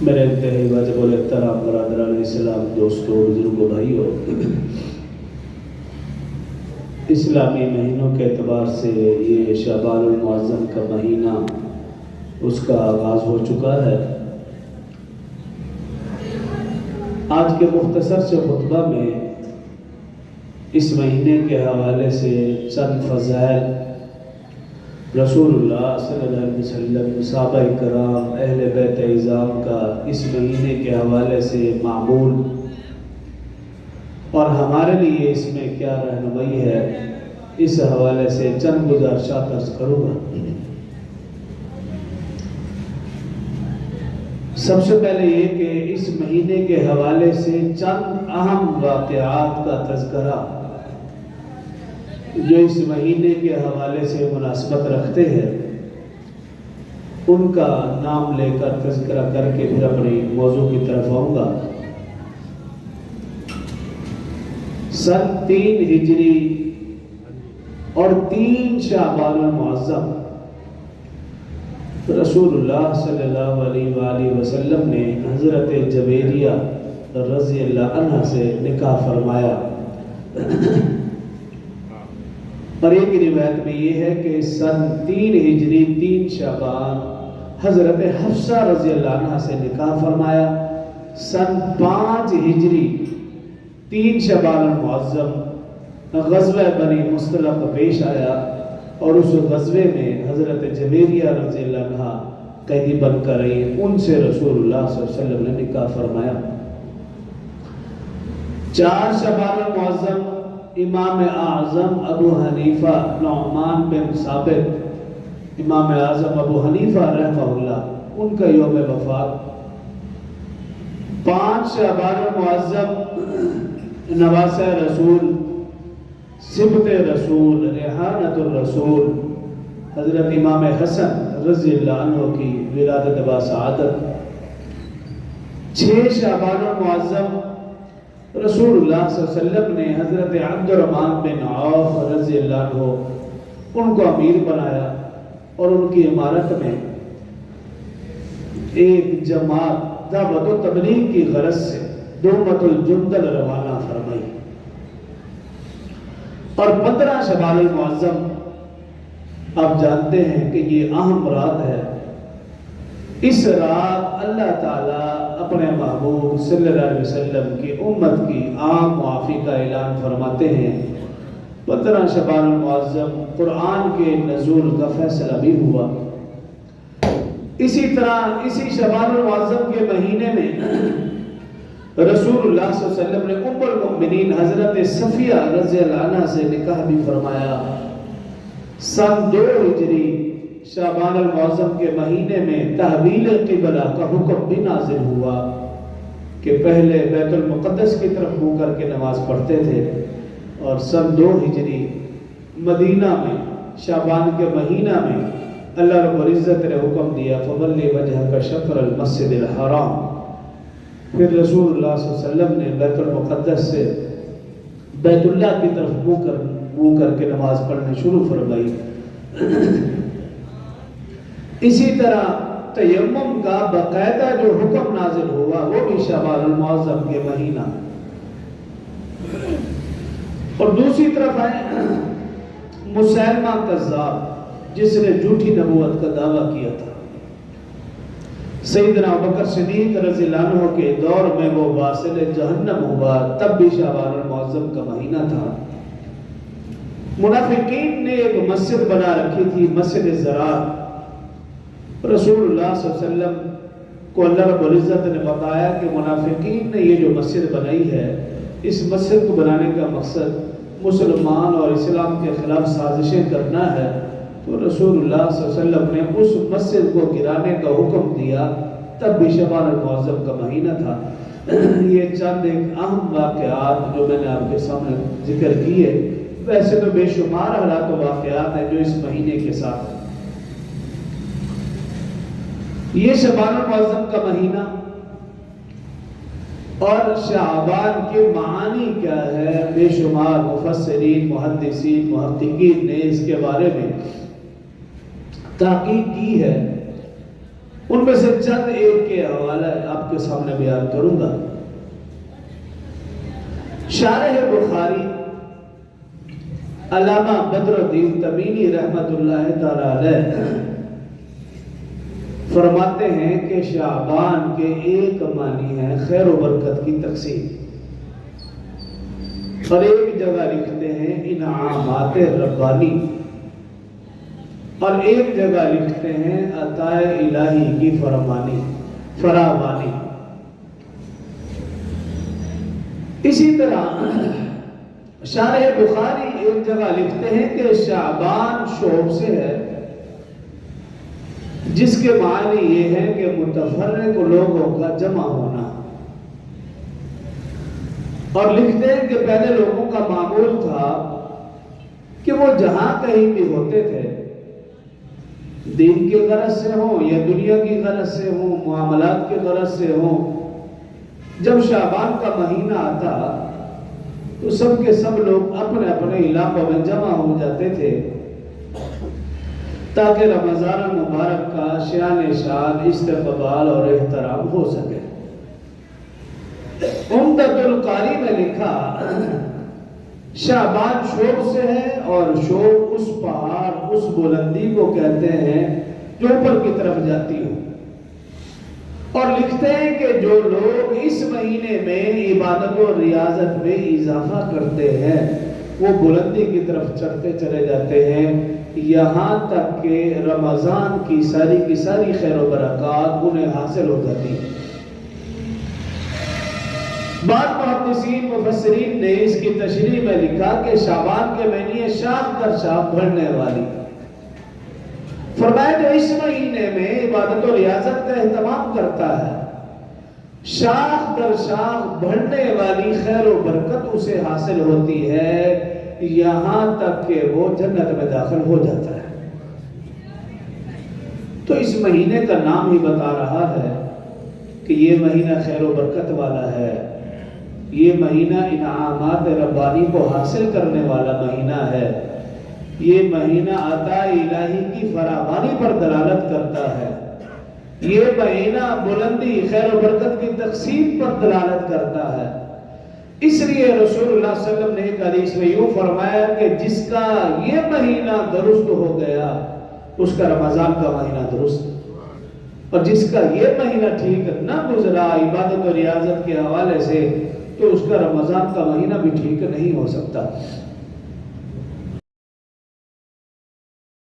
میرے انتہائی واجب الاحترام برادران اسلام، دوستوں، بزرگوں، بھائیوں، اسلامی مہینوں کے اعتبار سے یہ شعبان المعظم کا مہینہ اس کا آغاز ہو چکا ہے۔ آج کے مختصر سے خطبہ میں اس مہینے کے حوالے سے چند فضائل رسول اللہ صلی اللہ علیہ وسلم، صحابہ کرام، اہل بیت اعظام کا اس مہینے کے حوالے سے معمول اور ہمارے لیے اس میں کیا رہنمائی ہے، اس حوالے سے چند گزارشات عرض کروں گا۔ سب سے پہلے یہ کہ اس مہینے کے حوالے سے چند اہم واقعات کا تذکرہ جو اس مہینے کے حوالے سے مناسبت رکھتے ہیں، ان کا نام لے کر تذکرہ کر کے پھر اپنی موضوع کی طرف آؤں گا۔ سن 3 ہجری اور 3 شعبان المعظم رسول اللہ صلی اللہ علیہ وآلہ وسلم نے حضرت جویریہ رضی اللہ عنہ سے نکاح فرمایا۔ اور ایک روایت میں یہ ہے کہ سن 3 ہجری 3 شعبان حضرت حفصہ رضی اللہ عنہ سے نکاح فرمایا۔ سن 5 ہجری 3 شعبان المعظم غزوہ بنی مصطلق پیش آیا اور اس غزوے میں حضرت جویریہ رضی اللہ عنہ قیدی بن کر رہی، ان سے رسول اللہ صلی اللہ علیہ وسلم نے نکاح فرمایا۔ 4 شعبان المعظم امام اعظم ابو حنیفہ نعمان بن ثابت، امام اعظم ابو حنیفہ رحمہ اللہ، ان کا یوم وفات۔ 5 شعبان المعظم نواسہ رسول، سبط رسول، ریحانت الرسول حضرت امام حسن رضی اللہ عنہ کی ولادت و سعادت۔ 6 شعبان المعظم رسول اللہ صلی اللہ علیہ وسلم نے حضرت عبد الرحمن بن عوف رضی اللہ عنہ ان کو امیر بنایا اور ان کی امارت میں ایک جماعت دعوت و تبلیغ کی غرض سے دومت الجندل روانہ فرمائی۔ اور 15 شعبان المعظم آپ جانتے ہیں کہ یہ اہم رات ہے۔ اس رات اللہ تعالیٰ اپنے محبوب صلی اللہ علیہ وسلم کی امت کی عام معافی کا اعلان فرماتے ہیں۔ 15 شعبان المعظم قرآن کے نزول کا فیصلہ بھی ہوا۔ اسی طرح اسی شعبان المعظم کے مہینے میں رسول اللہ صلی اللہ علیہ وسلم نے ام المؤمنین حضرت صفیہ رضی اللہ عنہ سے نکاح بھی فرمایا۔ سن 2 ہجری شعبان المعظم کے مہینے میں تحویل قبلہ کا حکم بھی نازل ہوا کہ پہلے بیت المقدس کی طرف منہ کر کے نماز پڑھتے تھے، اور سن 2 ہجری مدینہ میں شعبان کے مہینہ میں اللہ رب العزت نے حکم دیا فَوَلِّ وَجْهَكَ شَطْرَ الْمَسْجِدِ الْحَرَامِ۔ پھر رسول اللہ صلی اللہ علیہ وسلم نے بیت المقدس سے بیت اللہ کی طرف منہ کر کے نماز پڑھنے شروع فرمائی۔ اسی طرح تیمم کا باقاعدہ جو حکم نازل ہوا وہ بھی شعبان المعظم کے مہینہ۔ اور دوسری طرف ہے مسیلمہ کذاب، جس نے جھوٹی نبوت کا دعویٰ کیا تھا۔ سیدنا ابوبکر صدیق رضی اللہ عنہ کے دور میں وہ واصل جہنم ہوا، تب بھی شعبان المعظم کا مہینہ تھا۔ منافقین نے ایک مسجد بنا رکھی تھی، مسجد زرار۔ رسول اللہ صلی اللہ علیہ وسلم کو اللہ رب العزت نے بتایا کہ منافقین نے یہ جو مسجد بنائی ہے، اس مسجد کو بنانے کا مقصد مسلمان اور اسلام کے خلاف سازشیں کرنا ہے۔ تو رسول اللہ صلی اللہ علیہ وسلم نے اس مسجد کو گرانے کا حکم دیا، تب بھی شعبان المعظم کا مہینہ تھا۔ یہ چند ایک اہم واقعات جو میں نے آپ کے سامنے ذکر کیے، ویسے تو بے شمار حالات و واقعات ہیں جو اس مہینے کے ساتھ ہیں۔ یہ شعبان المعظم کا مہینہ اور شعبان کے معانی کیا ہے، بے شمار مفسرین، محدثین، محققین نے اس کے بارے میں تحقیق کی ہے۔ ان میں سے چند ایک کے حوالہ آپ کے سامنے بیان کروں گا۔ شارح بخاری علامہ بدر الدین تمیمی رحمت اللہ تعالی علیہ فرماتے ہیں کہ شعبان کے ایک معنی ہے خیر و برکت کی تقسیم، اور ایک جگہ لکھتے ہیں انعامات ربانی، اور ایک جگہ لکھتے ہیں عطا الہی کی فراوانی۔ اسی طرح شارح بخاری ایک جگہ لکھتے ہیں کہ شعبان شعب سے ہے، جس کے معنی یہ ہے کہ متفرق لوگوں کا جمع ہونا، اور لکھتے ہیں کہ پہلے لوگوں کا معمول تھا کہ وہ جہاں کہیں بھی ہوتے تھے، دین کی غرض سے ہوں یا دنیا کی غرض سے ہوں، معاملات کی غرض سے ہوں، جب شعبان کا مہینہ آتا تو سب کے سب لوگ اپنے اپنے علاقوں میں جمع ہو جاتے تھے تاکہ رمضان المبارک کا شان شان استقبال اور احترام ہو سکے۔ عمدۃ القاری میں لکھا شعبان شوق سے ہے، اور شوق اس پہاڑ اس بلندی کو کہتے ہیں جو اوپر کی طرف جاتی ہو، اور لکھتے ہیں کہ جو لوگ اس مہینے میں عبادت و ریاضت میں اضافہ کرتے ہیں وہ بلندی کی طرف چڑھتے چلے جاتے ہیں، یہاں تک کہ رمضان کی ساری خیر و برکات انہیں حاصل ہو جاتی ہیں۔ بعض محدثین مفسرین نے اس کی تشریح میں لکھا کہ شعبان کے مہینے شاخ در شاخ بڑھنے والی، فرمایا جو اس مہینے میں عبادت و ریاضت کا اہتمام کرتا ہے، شاخ در شاخ بڑھنے والی خیر و برکت اسے حاصل ہوتی ہے، یہاں تک کہ وہ جنت میں داخل ہو جاتا ہے۔ تو اس مہینے کا نام ہی بتا رہا ہے کہ یہ مہینہ خیر و برکت والا ہے، یہ مہینہ انعامات ربانی کو حاصل کرنے والا مہینہ ہے، یہ مہینہ عطا الہی کی فراوانی پر دلالت کرتا ہے، یہ مہینہ بلندی خیر و برکت کی تقسیم پر دلالت کرتا ہے۔ اس لیے رسول اللہ صلی اللہ علیہ وسلم نے ایک حدیث میں یوں فرمایا کہ جس کا یہ مہینہ درست ہو گیا اس کا رمضان کا مہینہ درست، اور جس کا یہ مہینہ ٹھیک نہ گزرا عبادت و ریاضت کے حوالے سے تو اس کا رمضان کا مہینہ بھی ٹھیک نہیں ہو سکتا۔